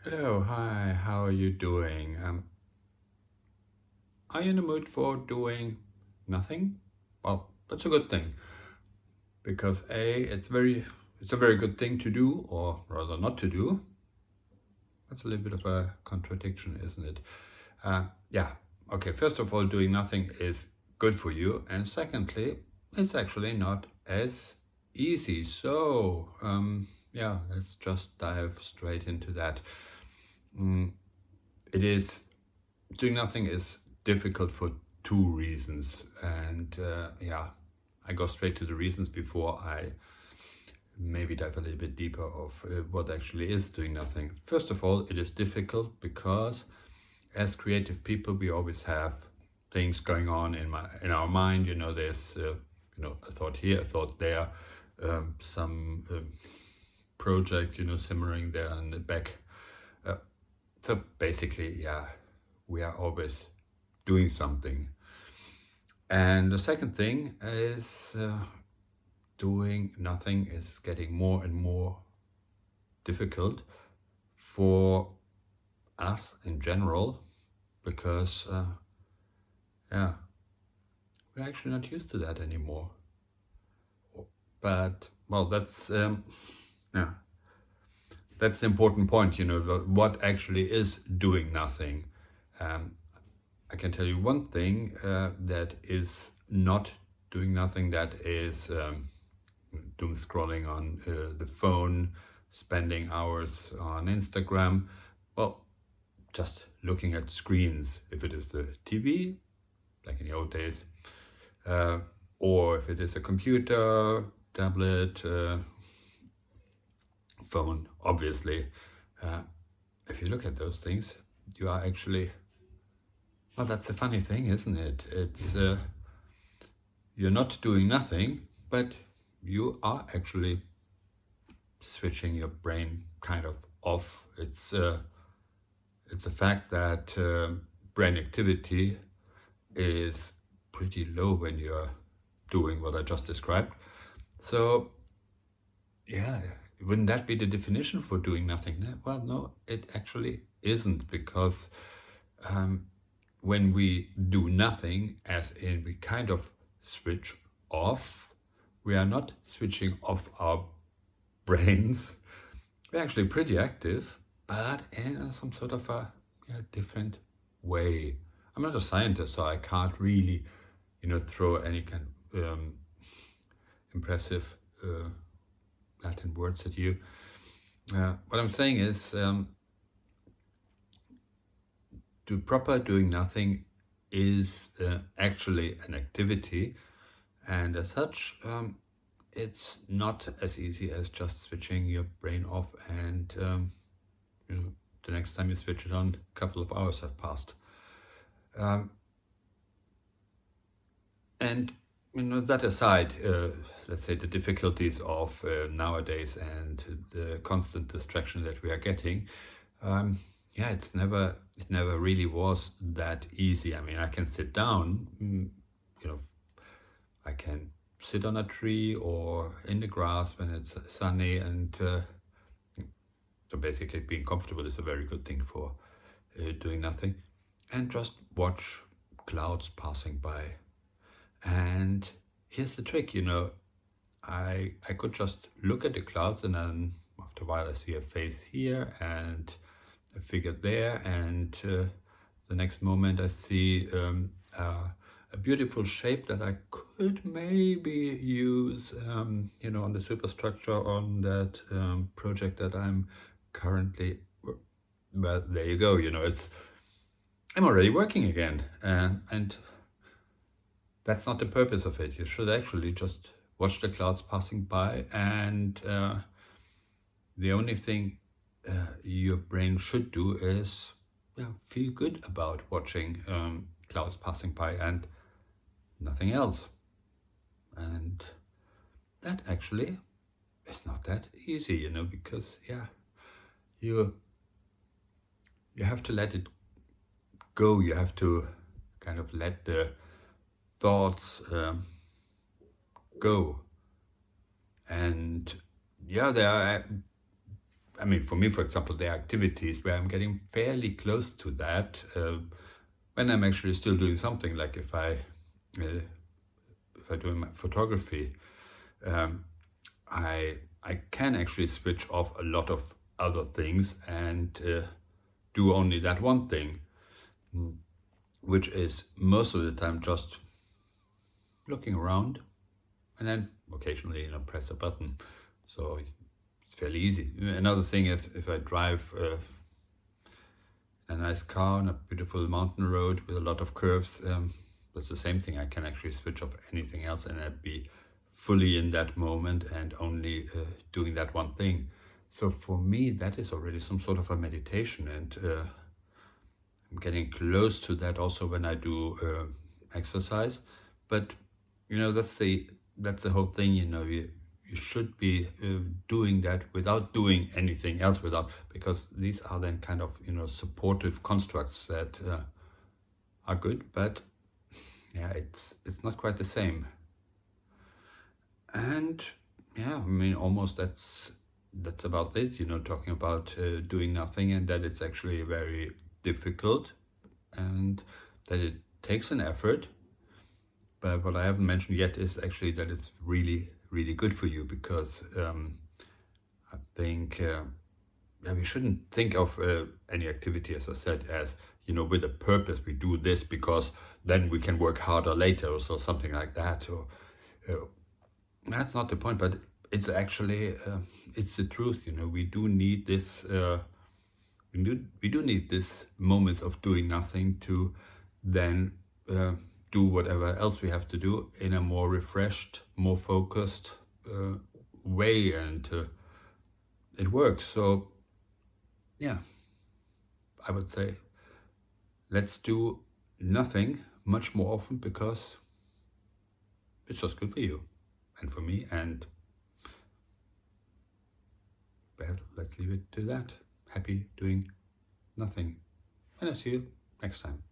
Hello, hi, how are you doing? Are you in the mood for doing nothing? Well, that's a good thing because it's a very good thing to do, or rather not to do. That's a little bit of a contradiction, isn't it? Yeah, okay, first of all, doing nothing is good for you, and secondly, it's actually not as easy. Yeah, let's just dive straight into that. Mm, it is Doing nothing is difficult for two reasons, and yeah, I go straight to the reasons before I maybe dive a little bit deeper of what actually is doing nothing. First of all, it is difficult because as creative people we always have things going on in our mind. There's a thought here, a thought there, some project simmering there in the back. uh, so basically, yeah, we are always doing something. And the second thing is doing nothing is getting more and more difficult for us in general because, yeah, we're actually not used to that anymore. But, well, yeah, that's the important point, what actually is doing nothing. Um, I can tell you one thing that is not doing nothing, that is doom scrolling on the phone, spending hours on Instagram. Well, just looking at screens, if it is the TV, like in the old days, uh, or if it is a computer, tablet, phone, obviously. Uh, if you look at those things, you are actually, well, that's the funny thing, isn't it? You're not doing nothing, but you are actually switching your brain kind of off. It's a fact that brain activity is pretty low when you're doing what I just described. So, yeah, wouldn't that be the definition for doing nothing? No, well, no, it actually isn't, because um, when we do nothing, as in we kind of switch off, we are not switching off our brains. We're actually pretty active, but in some sort of a, yeah, different way. I'm not a scientist, so I can't really, throw any kind of impressive Latin words at you. What I'm saying is, doing nothing is actually an activity, and as such, it's not as easy as just switching your brain off and the next time you switch it on, a couple of hours have passed. Um, and that aside, let's say the difficulties of nowadays and the constant distraction that we are getting, yeah, it never really was that easy. I mean, I can sit down, you know, I can sit on a tree or in the grass when it's sunny, and so basically being comfortable is a very good thing for doing nothing, and just watch clouds passing by. And here's the trick, I could just look at the clouds, and then after a while I see a face here and a figure there, and the next moment I see a beautiful shape that I could maybe use, on the superstructure on that project that I'm currently. Well, there you go. I'm already working again, and that's not the purpose of it. You should actually just watch the clouds passing by, and the only thing your brain should do is, yeah, feel good about watching clouds passing by and nothing else. And that actually is not that easy, because, yeah, you you have to let it go. You have to kind of let the thoughts go. And yeah, there are I mean, for me, for example, there are activities where I'm getting fairly close to that when I'm actually still doing something. Like if I do my photography, I can actually switch off a lot of other things and do only that one thing, which is most of the time just looking around, and then occasionally, press a button. So it's fairly easy. Another thing is if I drive a nice car on a beautiful mountain road with a lot of curves, that's the same thing. I can actually switch off anything else and I'd be fully in that moment and only doing that one thing. So for me, that is already some sort of a meditation, and I'm getting close to that also when I do exercise. But that's the whole thing. You should be doing that without doing anything else, because these are then kind of supportive constructs that are good, but yeah, it's not quite the same. And yeah, I mean, almost that's about it, talking about doing nothing, and that it's actually very difficult and that it takes an effort. But what I haven't mentioned yet is actually that it's really, really good for you, because I think we shouldn't think of any activity, as I said, as with a purpose. We do this because then we can work harder later, or so, something like that. Or that's not the point, but it's actually it's the truth. We do need this. We do need this moments of doing nothing to then do whatever else we have to do in a more refreshed, more focused way, and it works. So yeah, I would say let's do nothing much more often, because it's just good for you and for me. And well, let's leave it to that. Happy doing nothing. And I'll see you next time.